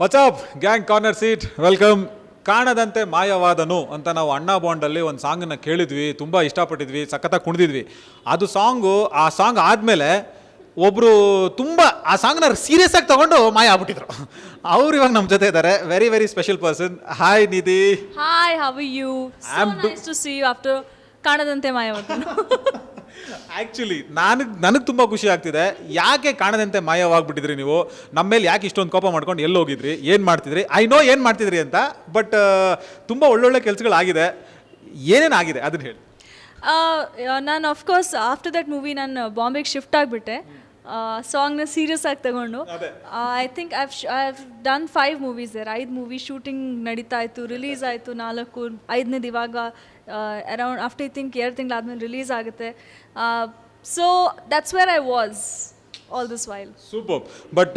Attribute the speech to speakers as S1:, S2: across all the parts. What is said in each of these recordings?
S1: WhatsApp gang corner seat welcome. ಕಾಣದಂತೆ ಮಾಯವಾದನು ಅಂತ ನಾವು ಅಣ್ಣಾ ಬಾಂಡಲ್ಲಿ ಒಂದು ಸಾಂಗನ್ನು ಕೇಳಿದ್ವಿ, ತುಂಬ ಇಷ್ಟಪಟ್ಟಿದ್ವಿ, ಸಖತ್ತಾಗಿ ಕುಣಿದಿದ್ವಿ. ಅದು ಆ ಸಾಂಗ್ ಆದಮೇಲೆ ಒಬ್ಬರು ತುಂಬ ಆ ಸಾಂಗ್ನ ಸೀರಿಯಸ್ ಆಗಿ ತಗೊಂಡು ಮಾಯ ಆಗ್ಬಿಟ್ಟಿದ್ರು. ಅವ್ರು ಇವಾಗ ನಮ್ಮ ಜೊತೆ ಇದ್ದಾರೆ. Very very special person. Hi Nidhi.
S2: Hi, how are you? So nice to see you after ಕಾಣದಂತೆ ಮಾಯವಾದನು.
S1: ಆ್ಯಕ್ಚುಲಿ ನನಗೆ ತುಂಬ ಖುಷಿ ಆಗ್ತಿದೆ. ಯಾಕೆ ಕಾಣದಂತೆ ಮಾಯವಾಗ್ಬಿಟ್ಟಿದ್ರಿ ನೀವು? ನಮ್ಮ ಮೇಲೆ ಯಾಕೆ ಇಷ್ಟೊಂದು ಕೋಪ ಮಾಡ್ಕೊಂಡು ಎಲ್ಲಿ ಹೋಗಿದ್ರಿ, ಏನು ಮಾಡ್ತಿದ್ರಿ? ಐ ನೋ ಏನು ಮಾಡ್ತಿದ್ರಿ ಅಂತ, ಬಟ್ ತುಂಬ ಒಳ್ಳೊಳ್ಳೆ ಕೆಲಸಗಳಾಗಿದೆ. ಏನೇನಾಗಿದೆ ಅದನ್ನು ಹೇಳಿ.
S2: ನಾನು ಅಫ್ಕೋರ್ಸ್ ಆಫ್ಟರ್ ದಟ್ ಮೂವಿ ನಾನು ಬಾಂಬೆಗೆ ಶಿಫ್ಟ್ ಆಗಿಬಿಟ್ಟೆ. ಸಾಂಗ್ನ ಸೀರಿಯಸ್ ಆಗಿ ತಗೊಂಡು I think I have done 5 movies there. 5 movie shooting ನಡೀತಾ ಇತ್ತು, ರಿಲೀಸ್ ಆಯಿತು 4, 5ನೇದು ಇವಾಗ ಅರೌಂಡ್ ಆಫ್ಟರ್ ಐ ಥಿಂಕ್ 2 ತಿಂಗಳಾದ್ಮೇಲೆ ರಿಲೀಸ್ ಆಗುತ್ತೆ. So that's where I was all this while.
S1: Super. But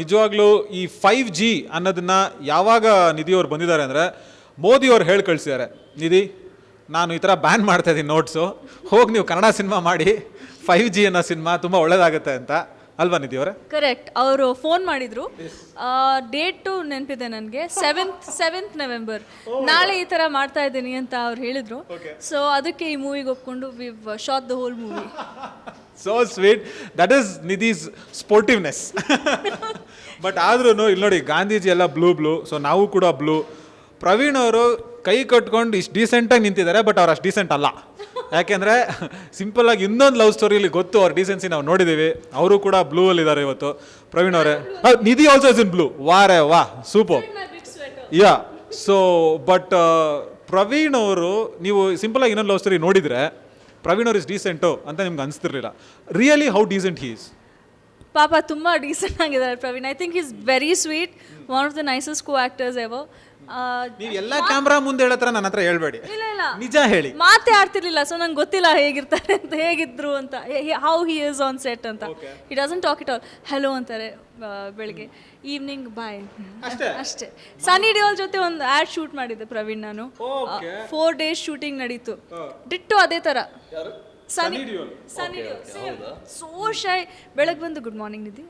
S1: ನಿಜವಾಗ್ಲೂ ಈ 5G ಅನ್ನೋದನ್ನ ಯಾವಾಗ ನಿಧಿಯವ್ರು ಬಂದಿದ್ದಾರೆ ಅಂದರೆ, ಮೋದಿಯವ್ರು ಹೇಳಿ ಕಳಿಸಿದ್ದಾರೆ, ನಿಧಿ ನಾನು ಈ ಥರ ಬ್ಯಾನ್ ಮಾಡ್ತಾ ಇದ್ದೀನಿ ನೋಟ್ಸು, ಹೋಗಿ ನೀವು ಕನ್ನಡ ಸಿನಿಮಾ ಮಾಡಿ 5G ಅನ್ನೋ ಸಿನಿಮಾ ತುಂಬ ಒಳ್ಳೇದಾಗುತ್ತೆ ಅಂತ. ಅಲ್ವಾ ನಿಧಿ ಅವರೇ?
S2: ಕರೆಕ್ಟ್. ಅವರು ಫೋನ್ ಮಾಡಿದ್ರು, ಡೇಟು ನೆನಪಿದೆ ನನಗೆ, 7th November, ನಾಳೆ ಈ ಥರ ಮಾಡ್ತಾ ಇದ್ದೀನಿ ಅಂತ ಅವ್ರು ಹೇಳಿದ್ರು. ಸೊ ಅದಕ್ಕೆ ಈ ಮೂವಿಗೆ ಒಪ್ಕೊಂಡು we shot the whole movie.
S1: So sweet. That is Nidhi's sportiveness. But ಆದ್ರೂ ಇಲ್ಲಿ ನೋಡಿ, ಗಾಂಧೀಜಿ ಎಲ್ಲ ಬ್ಲೂ, ಸೊ ನಾವು ಕೂಡ ಬ್ಲೂ. ಪ್ರವೀಣ್ ಅವರು ಕೈ ಕಟ್ಕೊಂಡು ಇಷ್ಟು ಡೀಸೆಂಟಾಗಿ ನಿಂತಿದ್ದಾರೆ, ಬಟ್ ಅವ್ರು ಅಷ್ಟು ಡೀಸೆಂಟ್ ಅಲ್ಲ. ಯಾಕೆಂದರೆ ಸಿಂಪಲ್ಲಾಗಿ ಇನ್ನೊಂದು ಲವ್ ಸ್ಟೋರಿಲಿ ಗೊತ್ತು ಅವ್ರ ಡೀಸೆನ್ಸಿ ನಾವು ನೋಡಿದ್ದೀವಿ. ಅವರು ಕೂಡ ಬ್ಲೂ ಅಲ್ಲಿ ಇದ್ದಾರೆ ಇವತ್ತು. ಪ್ರವೀಣ್ ಅವರೇ, ನಿಧಿ ಆಲ್ಸೋ ಇಸ್ ಇನ್ ಬ್ಲೂ. ವಾ super. Yeah. So but Praveen ಅವರು, ನೀವು ಸಿಂಪಲ್ಲಾಗಿ ಇನ್ನೊಂದು ಲವ್ ಸ್ಟೋರಿ ನೋಡಿದರೆ ಪ್ರವೀಣ್ ಅವ್ರು ಇಸ್ ಡೀಸೆಂಟು ಅಂತ ನಿಮ್ಗೆ ಅನಿಸ್ತಿರ್ಲಿಲ್ಲ. Really how decent he is?
S2: ಪಾಪ ತುಂಬ ಡೀಸೆಂಟ್ ಆಗಿದ್ದಾರೆ Praveen. I think is very sweet, one of the nicest co actors ever.
S1: ನೀವು ಎಲ್ಲ ಕ್ಯಾಮ್ರಾ ಮುಂದೆ ಹೇಳತ್ರ ನನ್ನ ಹತ್ರ ಹೇಳ್ಬೇಡಿ,
S2: ಇಲ್ಲ
S1: ನಿಜ ಹೇಳಿ.
S2: ಮಾತೇ ಆಡ್ತಿರ್ಲಿಲ್ಲ, ಸೊ ನಂಗೆ ಗೊತ್ತಿಲ್ಲ ಹೇಗಿರ್ತಾರೆ ಅಂತ, ಹೇಗಿದ್ರು ಅಂತ, how he is on set ಅಂತ. He doesn't talk at all. Hello ಅಂತಾರೆ ಬೆಳಿಗ್ಗೆ, ಈವ್ನಿಂಗ್ ಬಾಯ್, ಅಷ್ಟೇ. ಸನ್ನಿ ಡಿಯೋಲ್ ಜೊತೆ ಒಂದು ಆ್ಯಡ್ ಶೂಟ್ ಮಾಡಿದ್ದೆ ಪ್ರವೀಣ್ ನಾನು. 4 days ಶೂಟಿಂಗ್ ನಡೀತು. ಡಿಟ್ಟು ಅದೇ ಥರ. ಸನ್ನಿ ಡಿಯೋಲ್ ಸೋ ಶೈ. ಬೆಳಗ್ಗೆ ಬಂದು ಗುಡ್ ಮಾರ್ನಿಂಗ್ ನಿಧಿ,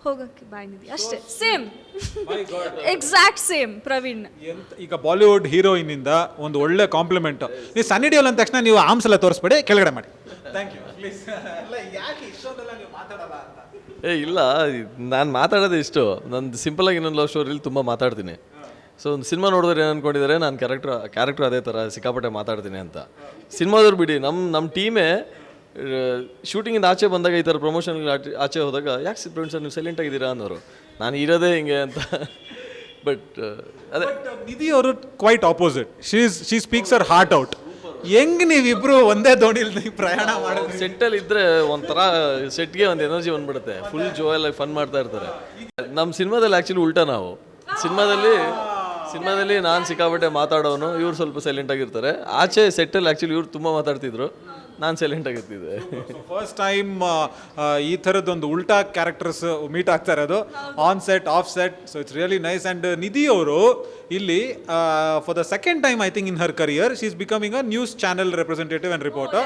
S2: ಹೋಗಕ್ಕೆ ಬಾಯ್ ನಿಧಿ, ಅಷ್ಟೇ. Same, exact same Praveen.
S1: ಈಗ ಬಾಲಿವುಡ್ ಹೀರೋಯಿನ್ ಇಂದ ಒಂದು ಒಳ್ಳೆ ಕಾಂಪ್ಲಿಮೆಂಟ್. ನೀವು ಸನ್ನಿ ಡಿಯೋಲ್ ಅಂದ ತಕ್ಷಣ ನೀವು ಆರ್ಮ್ಸ್ ಎಲ್ಲ ತೋರಿಸ್ಬೇಡಿ, ಕೆಳಗಡೆ ಮಾಡಿ. Thank you.
S3: ಇಲ್ಲ, ನಾನು ಮಾತಾಡೋದು ಇಷ್ಟು. ನಾನು ಸಿಂಪಲಾಗಿ ಇನ್ನೊಂದು ಲವ್ ಸ್ಟೋರಿಲಿ ತುಂಬ ಮಾತಾಡ್ತೀನಿ. ಸೊ ಒಂದು ಸಿನಿಮಾ ನೋಡಿದ್ರೆ ಏನು ಅಂದ್ಕೊಂಡಿದ್ದಾರೆ, ನಾನು ಕ್ಯಾರೆಕ್ಟರ್ ಅದೇ ಥರ ಸಿಕ್ಕಾಪಟ್ಟೆ ಮಾತಾಡ್ತೀನಿ ಅಂತ. ಸಿನಿಮಾದವ್ರು ಬಿಡಿ, ನಮ್ಮ ಟೀಮೇ ಶೂಟಿಂಗಿಂದ ಆಚೆ ಬಂದಾಗ, ಈ ಥರ ಪ್ರಮೋಷನ್ಗೆ ಆಚೆ ಹೋದಾಗ, ಯಾಕೆ ಪ್ರವೀಣ್ ಸರ್ ನೀವು ಸೈಲೆಂಟ್ ಆಗಿದ್ದೀರಾ ಅನ್ನೋರು. ನಾನು ಇರೋದೇ ಹಿಂಗೆ ಅಂತ. ಬಟ್ ಅದೇ
S1: ನಿಧಿ ಅವರು quite opposite. She speaks her heart out. ಹೆಂಗ್ ನೀವಿಬ್ರು ಒಂದೇ ದೋಣಿಲಿ ಪ್ರಯಾಣ ಮಾಡೋದು?
S3: ಸೆಟ್ಟಲ್ಲಿ ಇದ್ದರೆ ಒಂಥರ ಸೆಟ್ಗೆ ಒಂದು ಎನರ್ಜಿ ಬಂದ್ಬಿಡುತ್ತೆ, ಫುಲ್ ಜೋಯಲ್ ಫನ್ ಮಾಡ್ತಾ ಇರ್ತಾರೆ. ನಮ್ಮ ಸಿನಿಮಾದಲ್ಲಿ ಆ್ಯಕ್ಚುಲಿ ಉಲ್ಟಾ. ನಾವು ಸಿನಿಮಾದಲ್ಲಿ ನಾನು ಸಿಕ್ಕಾಪಟ್ಟೆ ಮಾತಾಡೋನು, ಇವ್ರು ಸ್ವಲ್ಪ ಸೈಲೆಂಟ್ ಆಗಿರ್ತಾರೆ. ಆಚೆ ಸೆಟ್ಟಲ್ಲಿ ಆ್ಯಕ್ಚುಲಿ ಇವ್ರು ತುಂಬ ಮಾತಾಡ್ತಿದ್ರು, ನಾನು ಸೈಲೆಂಟ್ ಆಗಿರ್ತಿದ್ದೆ.
S1: ಫಸ್ಟ್ ಟೈಮ್ ಈ ಥರದ್ದೊಂದು ಉಲ್ಟಾ ಕ್ಯಾರೆಕ್ಟರ್ಸ್ ಮೀಟ್ ಆಗ್ತಾ ಇರೋದು, on set, off set. So it's really nice. And Nidhi ಅವರು ಇಲ್ಲಿ for the second time I think in her career she is becoming a news channel representative and reporter.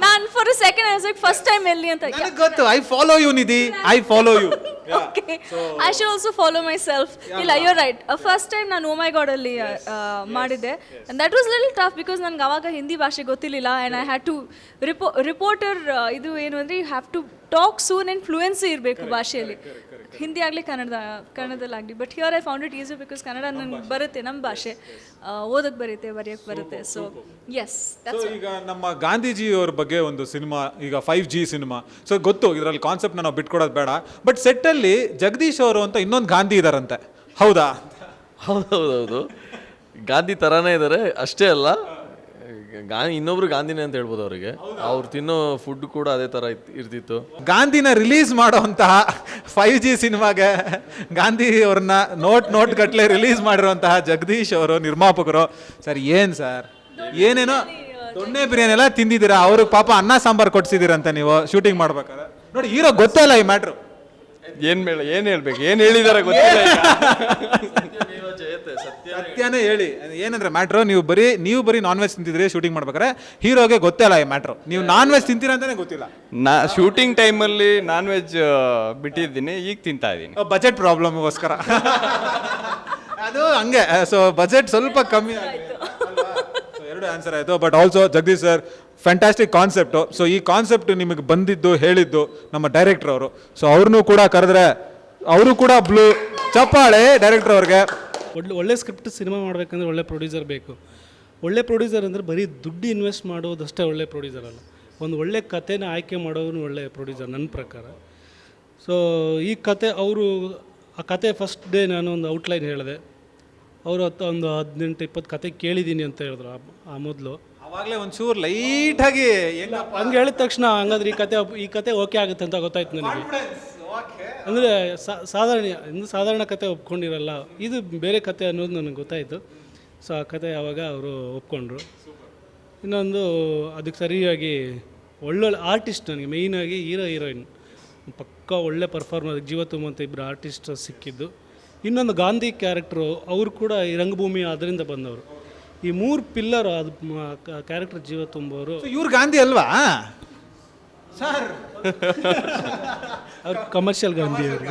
S2: ನಾನು for a second I was like first time ಎಲ್ಲಿ ಅಂತ.
S1: ನನಗೆ ಗೊತ್ತು, I follow you Nidhi, I follow you.
S2: Okay. I should also follow myself. ಇಲ್ಲ, you're right. First time ನಾನು ಓ ಮೈ god ಅಲ್ಲಿ ಮಾಡಿದ್ದೆ. And that was little tough because ನನಗೆ ಅವಾಗ ಹಿಂದಿ ಭಾಷೆ ಗೊತ್ತಿರಲಿಲ್ಲ. And I had to reporter ಇದು ಏನು ಅಂದರೆ, you have to talk soon and fluency ಇರಬೇಕು ಭಾಷೆಯಲ್ಲಿ, ಹಿಂದಿ ಆಗಲಿ ಕನ್ನಡದಲ್ಲಾಗಲಿ. But here I found it easy because Kannada ನನಗೆ ಬರುತ್ತೆ, ನಮ್ಮ ಭಾಷೆ, ಓದಕ್ಕೆ ಬರುತ್ತೆ, ಬರೆಯೋಕ್ಕೆ ಬರುತ್ತೆ. So yes.
S1: ಈಗ ನಮ್ಮ ಗಾಂಧೀಜಿಯವ್ರ ಬಗ್ಗೆ ಒಂದು ಸಿನಿಮಾ, ಈಗ 5G ಸಿನಿಮಾ. ಸೊ ಗೊತ್ತು, ಇದರಲ್ಲಿ ಕಾನ್ಸೆಪ್ಟ್ನ ನಾವು ಬಿಟ್ಕೊಡೋದು ಬೇಡ. ಬಟ್ ಸೆಟ್ಟಲ್ಲಿ ಜಗದೀಶ್ ಅವರು ಅಂತ ಇನ್ನೊಂದು ಗಾಂಧಿ ಇದ್ದಾರಂತೆ, ಹೌದಾ?
S3: ಹೌದೌದು, ಗಾಂಧಿ ಥರನೇ ಇದ್ದಾರೆ. ಅಷ್ಟೇ ಅಲ್ಲ, ಇನ್ನೊಬ್ರು ಗಾಂಧಿನೇ ಅಂತ ಹೇಳ್ಬೋದು ಅವರಿಗೆ. ಅವ್ರು ತಿನ್ನೋ ಫುಡ್ ಕೂಡ ಅದೇ ಥರ ಇರ್ತಿತ್ತು.
S1: ಗಾಂಧಿನ ರಿಲೀಸ್ ಮಾಡೋವಂತಹ 5G ಸಿನಿಮಾಗೆ ಗಾಂಧಿ ಅವ್ರನ್ನ ನೋಟ್ ಗಟ್ಟಲೆ ರಿಲೀಸ್ ಮಾಡಿರುವಂತಹ ಜಗದೀಶ್ ಅವರು ನಿರ್ಮಾಪಕರು. ಸರ್ ಏನು ಸರ್, ಏನೇನೋ ದೊಣ್ಣೆ ಬಿರಿಯಾನಿ ಎಲ್ಲ ತಿಂದಿದ್ದೀರಾ, ಅವ್ರಿಗೆ ಪಾಪ ಅನ್ನ ಸಾಂಬಾರು ಕೊಡ್ಸಿದ್ದೀರಂತ ನೀವು ಶೂಟಿಂಗ್ ಮಾಡ್ಬೇಕಾದ್ರೆ. ನೋಡಿ, ಹೀರೋ ಗೊತ್ತಲ್ಲ ಈ ಮ್ಯಾಟ್ರು.
S3: ಏನು ಹೇಳ್ಬೇಕು, ಏನು ಹೇಳಿದಾರೆ ಗೊತ್ತಿಲ್ಲ. ಜಯತೆ, ಸತ್ಯ
S1: ಸತ್ಯನೇ ಹೇಳಿ ಏನಂದ್ರೆ ಮ್ಯಾಟ್ರು ನೀವು ಬರೀ ನಾನ್ ವೆಜ್ ತಿಂತಿದ್ರಿ ಶೂಟಿಂಗ್ ಮಾಡ್ಬೇಕಾರೆ ಹೀರೋಗೆ ಗೊತ್ತೇ ಇಲ್ಲ ಈ ಮ್ಯಾಟ್ರು ನೀವು ನಾನ್ ವೆಜ್ ತಿಂತೀರಾ ಅಂತಾನೆ ಗೊತ್ತಿಲ್ಲ
S4: ಶೂಟಿಂಗ್ ಟೈಮಲ್ಲಿ ನಾನ್ ವೆಜ್ ಬಿಟ್ಟಿದ್ದೀನಿ, ಈಗ ತಿಂತಾ ಇದ್ದೀನಿ.
S1: ಬಜೆಟ್ ಪ್ರಾಬ್ಲಮ್ಗೋಸ್ಕರ ಅದು ಹಂಗೆ. ಸೊ ಬಜೆಟ್ ಸ್ವಲ್ಪ ಕಮ್ಮಿ ಆಗಿದೆ ಅಲ್ವಾ? So, ಎರಡು ಆನ್ಸರ್ ಆಯಿತು. But also Jagadish sir fantastic concept. So ಈ ಕಾನ್ಸೆಪ್ಟ್ ನಿಮಗೆ ಬಂದಿದ್ದು ಹೇಳಿದ್ದು ನಮ್ಮ ಡೈರೆಕ್ಟರ್ ಅವರು. ಸೊ ಅವ್ರನ್ನೂ ಕೂಡ ಕರೆದ್ರೆ ಅವರು ಕೂಡ ಬ್ಲೂ ಚಪ್ಪಾಳೆ ಡೈರೆಕ್ಟರ್ ಅವ್ರಿಗೆ.
S5: ಒಳ್ಳೆ ಸ್ಕ್ರಿಪ್ಟ್ ಸಿನಿಮಾ ಮಾಡಬೇಕಂದ್ರೆ ಒಳ್ಳೆ ಪ್ರೊಡ್ಯೂಸರ್ ಬೇಕು. ಒಳ್ಳೆ ಪ್ರೊಡ್ಯೂಸರ್ ಅಂದರೆ ಬರೀ ದುಡ್ಡು ಇನ್ವೆಸ್ಟ್ ಮಾಡೋದಷ್ಟೇ ಒಳ್ಳೆ ಪ್ರೊಡ್ಯೂಸರ್ ಅಲ್ಲ, ಒಂದು ಒಳ್ಳೆ ಕಥೆನ ಆಯ್ಕೆ ಮಾಡೋನು ಒಳ್ಳೆ ಪ್ರೊಡ್ಯೂಸರ್ ನನ್ನ ಪ್ರಕಾರ. ಸೊ ಈ ಕತೆ ಆ ಕತೆ ಫಸ್ಟ್ ಡೇ ನಾನು ಒಂದು ಔಟ್ಲೈನ್ ಹೇಳಿದೆ, ಅವರು ಒಂದು 18-20 ಕತೆ ಕೇಳಿದ್ದೀನಿ ಅಂತ ಹೇಳಿದ್ರು ಆ ಮೊದಲು.
S1: ಅವಾಗಲೇ ಒಂಚೂರು ಲೈಟಾಗಿ
S5: ಹಂಗೆ ಹೇಳಿದ ತಕ್ಷಣ ಹಂಗಾದ್ರೆ ಈ ಕತೆ ಓಕೆ ಆಗುತ್ತೆ ಅಂತ ಗೊತ್ತಾಯ್ತು ನನಗೆ. ಅಂದರೆ ಸಾಧಾರಣ ಕತೆ ಒಪ್ಕೊಂಡಿರಲ್ಲ, ಇದು ಬೇರೆ ಕತೆ ಅನ್ನೋದು ನನಗೆ ಗೊತ್ತಾಯಿತು. ಸೊ ಆ ಕತೆ ಆವಾಗ ಅವರು ಒಪ್ಕೊಂಡ್ರು. ಇನ್ನೊಂದು ಅದಕ್ಕೆ ಸರಿಯಾಗಿ ಒಳ್ಳೊಳ್ಳೆ ಆರ್ಟಿಸ್ಟ್, ನನಗೆ ಮೇಯ್ನಾಗಿ ಹೀರೋಯಿನ್ ಪಕ್ಕ ಒಳ್ಳೆ ಪರ್ಫಾರ್ಮರ್ ಜೀವ ತುಂಬಂತ ಇಬ್ಬರು ಆರ್ಟಿಸ್ಟ್ ಸಿಕ್ಕಿದ್ದು. ಇನ್ನೊಂದು ಗಾಂಧಿ ಕ್ಯಾರೆಕ್ಟ್ರು, ಅವರು ಕೂಡ ಈ ರಂಗಭೂಮಿ ಅದರಿಂದ ಬಂದವರು. ಈ 3 ಪಿಲ್ಲರ್ ಅದು ಕ್ಯಾರೆಕ್ಟರ್ ಜೀವ ತುಂಬೋರು.
S1: ಇವ್ರು ಗಾಂಧಿ ಅಲ್ವಾ ಸರ್?
S5: ಅವ್ರು ಕಮರ್ಷಿಯಲ್ ಗಾಂಧಿ ಅವರು.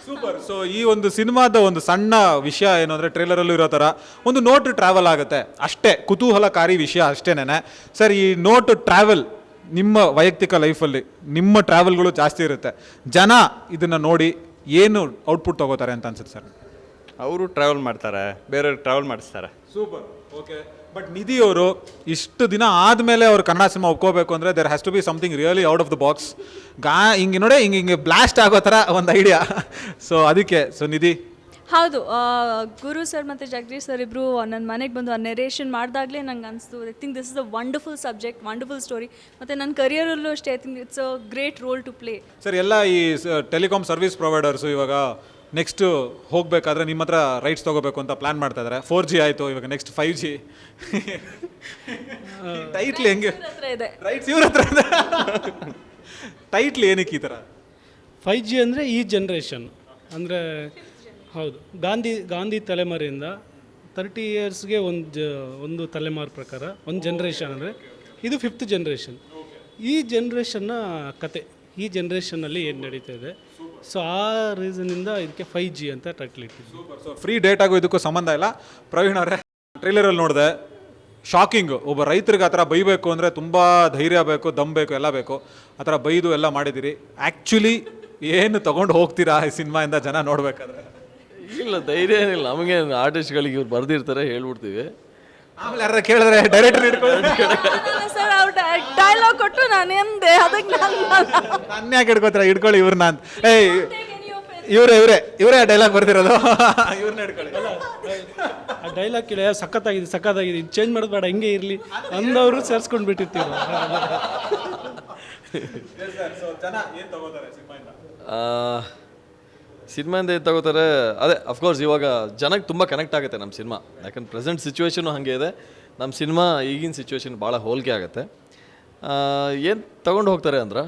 S1: ಸೂಪರ್. ಸೊ ಈ ಒಂದು ಸಿನಿಮಾದ ಒಂದು ಸಣ್ಣ ವಿಷಯ ಏನು ಅಂದರೆ ಟ್ರೇಲರಲ್ಲೂ ಇರೋ ಥರ ಒಂದು ನೋಟ್ ಟ್ರಾವೆಲ್ ಆಗುತ್ತೆ ಅಷ್ಟೇ, ಕುತೂಹಲಕಾರಿ ವಿಷಯ ಅಷ್ಟೇನೆ. ಸರ್ ಈ ನೋಟ್ ಟ್ರಾವೆಲ್ ನಿಮ್ಮ ವೈಯಕ್ತಿಕ ಲೈಫಲ್ಲಿ ನಿಮ್ಮ ಟ್ರಾವೆಲ್ಗಳು ಜಾಸ್ತಿ ಇರುತ್ತೆ, ಜನ ಇದನ್ನು ನೋಡಿ ಏನು ಔಟ್ಪುಟ್ ತಗೋತಾರೆ ಅಂತ ಅನ್ಸುತ್ತೆ ಸರ್?
S4: ಅವರು ಟ್ರಾವೆಲ್ ಮಾಡ್ತಾರೆ, ಬೇರೆಯವ್ರಿಗೆ ಟ್ರಾವೆಲ್ ಮಾಡಿಸ್ತಾರೆ.
S1: ಸೂಪರ್. ಓಕೆ. ಬಟ್ ನಿಧಿ ಅವರು ಇಷ್ಟು ದಿನ ಆದಮೇಲೆ ಅವ್ರು ಕನ್ನಡ ಸಿನಿಮಾ ಒಪ್ಕೋಬೇಕು ಅಂದರೆ there has to be something really out of the box. ಹಿಂಗೆ ನೋಡಿ ಹಿಂಗೆ ಬ್ಲಾಸ್ಟ್ ಆಗೋ ಥರ ಒಂದು ಐಡಿಯಾ. ಸೊ ಅದಕ್ಕೆ ನಿಧಿ
S2: ಹೌದು, ಗುರು ಸರ್ ಮತ್ತು ಜಗದೀಶ್ ಸರ್ ಇಬ್ಬರು ನನ್ನ ಮನೆಗೆ ಬಂದು ಆ ನೆರೇಷನ್ ಮಾಡಿದಾಗಲೇ ನಂಗೆ ಅನಿಸ್ತು, I think this is a wonderful subject, wonderful story. ಮತ್ತು ನನ್ನ ಕರಿಯರಲ್ಲೂ ಅಷ್ಟೇ, I think it's a great role to play.
S1: Sir ಎಲ್ಲ ಈ ಟೆಲಿಕಾಮ್ ಸರ್ವಿಸ್ ಪ್ರೊವೈಡರ್ಸು ಇವಾಗ ನೆಕ್ಸ್ಟ್ ಹೋಗಬೇಕಾದ್ರೆ ನಿಮ್ಮ ಹತ್ರ ರೈಟ್ಸ್ ತೊಗೋಬೇಕು ಅಂತ ಪ್ಲ್ಯಾನ್ ಮಾಡ್ತಾ ಇದ್ದಾರೆ. 4G ಆಯಿತು, ಇವಾಗ ನೆಕ್ಸ್ಟ್ 5G. ಟೈಟ್ಲಿ ಹೆಂಗೆ
S2: ಇದೆ
S1: ರೈಟ್ಸ್ ಇವ್ರ ಹತ್ರ ಇದೆ. ಟೈಟ್ಲಿ ಏನಕ್ಕೆ ಈ ಥರ?
S5: 5G ಅಂದರೆ ಈ ಜನ್ರೇಷನ್ ಅಂದರೆ ಹೌದು, ಗಾಂಧಿ ತಲೆಮಾರಿಂದ 30 ಇಯರ್ಸ್ಗೆ ಒಂದು ತಲೆಮಾರು ಪ್ರಕಾರ ಒಂದು ಜನ್ರೇಷನ್ ಅಂದರೆ ಇದು 5th ಜನ್ರೇಷನ್. ಈ ಜನ್ರೇಷನ್ನ ಕತೆ ಈ ಜನ್ರೇಷನ್ನಲ್ಲಿ ಏನು ನಡೀತಾ ಇದೆ. ಸೊ ಆ ರೀಸನಿಂದ ಇದಕ್ಕೆ 5G ಅಂತ ಟೈಟ್ಲ್ ಇಟ್ಟಿದ್ವಿ.
S1: ಸೊ ಫ್ರೀ ಡೇಟ್ ಆಗೋ ಇದಕ್ಕೂ ಸಂಬಂಧ ಇಲ್ಲ. ಪ್ರವೀಣ್ ಅವರೇ, ಟ್ರೈಲರಲ್ಲಿ ನೋಡಿದೆ, ಶಾಕಿಂಗ್. ಒಬ್ಬ ರೈತರಿಗೆ ಆ ಥರ ಬೈಬೇಕು ಅಂದರೆ ತುಂಬ ಧೈರ್ಯ ಬೇಕು, ದಮ್ ಬೇಕು, ಎಲ್ಲ ಬೇಕು. ಆ ಥರ ಬೈದು ಎಲ್ಲ ಮಾಡಿದ್ದೀರಿ. ಆ್ಯಕ್ಚುಲಿ ಏನು ತೊಗೊಂಡು ಹೋಗ್ತೀರಾ ಈ ಸಿನಿಮಾಯಿಂದ ಜನ ನೋಡಬೇಕಾದ್ರೆ?
S3: ಇಲ್ಲ, ಧೈರ್ಯ ಏನಿಲ್ಲ ನಮಗೆ. ಆರ್ಟಿಸ್ಟ್ಗಳಿಗೆ ಇವ್ರು ಬರೆದಿರ್ತಾರೆ, ಹೇಳ್ಬಿಡ್ತೀವಿ.
S1: ಆಮೇಲೆ ಯಾರು ಕೇಳಿದ್ರೆ ಡೈರೆಕ್ಟರ್ ಹಿಡ್ಕೊಂಡು
S2: ಸರ್ ಅವ್ರು ಡೈಲಾಗ್ ಕೊಟ್ಟು ನಾನು ಎಂದೆ ಅದಕ್ಕೆ
S1: ನನ್ನ ಯಾಕೆ ಹಿಡ್ಕೋತೀರ? ಹಿಡ್ಕೊಳ್ಳಿ ಇವ್ರನ್ನ ಅಂತ. ಇವರೇ ಆ ಡೈಲಾಗ್ ಬರ್ತಿರೋದು. ಇವ್ರನ್ನ ಹಿಡ್ಕೊಳ್ಳಿ.
S5: ಆ ಡೈಲಾಗ್ ಕೇಳಿ ಸಖತ್ತಾಗಿದೆ ಇದು ಚೇಂಜ್ ಮಾಡೋದು ಬೇಡ, ಹಿಂಗೆ ಇರಲಿ ಅಂದವರು ಸೇರಿಸ್ಕೊಂಡು ಬಿಟ್ಟಿರ್ತೀವಿ.
S3: ಸಿನಿಮಾಯಿಂದ ಏನು ತಗೋತಾರೆ ಅದೇ ಅಫ್ಕೋರ್ಸ್ ಇವಾಗ ಜನಕ್ಕೆ ತುಂಬ ಕನೆಕ್ಟ್ ಆಗುತ್ತೆ ನಮ್ಮ ಸಿನಿಮಾ. ಯಾಕಂದ್ರೆ ಪ್ರೆಸೆಂಟ್ ಸಿಚುವೇಶನು ಹಾಗೆ ಇದೆ, ನಮ್ಮ ಸಿನಿಮಾ ಈಗಿನ ಸಿಚುವೇಶನ್ ಭಾಳ ಹೋಲಿಕೆ ಆಗುತ್ತೆ. ಏನು ತಗೊಂಡು ಹೋಗ್ತಾರೆ ಅಂದ್ರೆ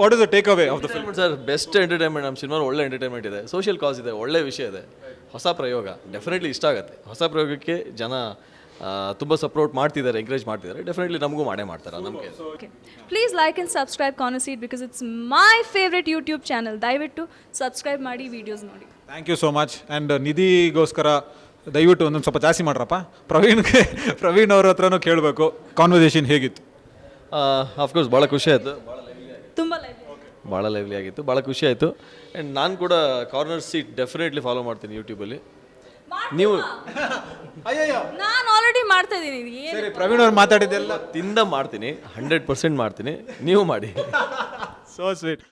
S1: what is the take away of the film?
S3: Sir best entertainment ನಮ್ಮ ಸಿನಿಮಾ. ಒಳ್ಳೆ ಎಂಟರ್ಟೈನ್ಮೆಂಟ್ ಇದೆ, ಸೋಷಿಯಲ್ ಕಾಸ್ ಇದೆ, ಒಳ್ಳೆ ವಿಷಯ ಇದೆ, ಹೊಸ ಪ್ರಯೋಗ. ಡೆಫಿನೆಟ್ಲಿ ಇಷ್ಟ ಆಗುತ್ತೆ. ಹೊಸ ಪ್ರಯೋಗಕ್ಕೆ ಜನ ತುಂಬ ಸಪೋರ್ಟ್ ಮಾಡ್ತಿದ್ದಾರೆ, ಎಂಕರೇಜ್ ಮಾಡ್ತಿದ್ದಾರೆ. ಡೆಫಿನೆಟ್ಲಿ ನಮಗೂ ಮಾಡೇ ಮಾಡ್ತಾರೆ ನಮಗೆ.
S2: Please like and subscribe corner seat because it's my favourite YouTube channel. ದಯವಿಟ್ಟು ಸಬ್ಸ್ಕ್ರೈಬ್ ಮಾಡಿ, ವೀಡಿಯೋಸ್ ನೋಡಿ.
S1: Thank you so much. And ನಿಧಿಗೋಸ್ಕರ ದಯವಿಟ್ಟು ಒಂದೊಂದು ಸ್ವಲ್ಪ ಜಾಸ್ತಿ ಮಾಡ್ರಪ್ಪ. ಪ್ರವೀಣ್ ಅವ್ರ ಹತ್ರನೂ ಕೇಳಬೇಕು, ಕಾನ್ವರ್ಸೇಷನ್ ಹೇಗಿತ್ತು?
S3: ಅಫ್ಕೋರ್ಸ್ ಭಾಳ ಖುಷಿ ಆಯಿತು,
S2: ತುಂಬ
S3: ಭಾಳ ಲೈವ್ಲಿ ಆಗಿತ್ತು, ಭಾಳ ಖುಷಿ ಆಯಿತು. ಆ್ಯಂಡ್ ನಾನು ಕೂಡ ಕಾರ್ನರ್ ಸೀಟ್ ಡೆಫಿನೆಟ್ಲಿ ಫಾಲೋ ಮಾಡ್ತೀನಿ ಯೂಟ್ಯೂಬಲ್ಲಿ. ನೀವು
S2: ನಾನು ಆಲ್ರೆಡಿ ಮಾಡ್ತಾ ಇದ್ದೀನಿ.
S1: ಸರಿ, ಪ್ರವೀಣ್ ಅವ್ರು ಮಾತಾಡಿದ್ದೆಲ್ಲ
S3: ತಿಂದ ಮಾಡ್ತೀನಿ, 100% ಮಾಡ್ತೀನಿ, ನೀವು ಮಾಡಿ.
S1: So sweet.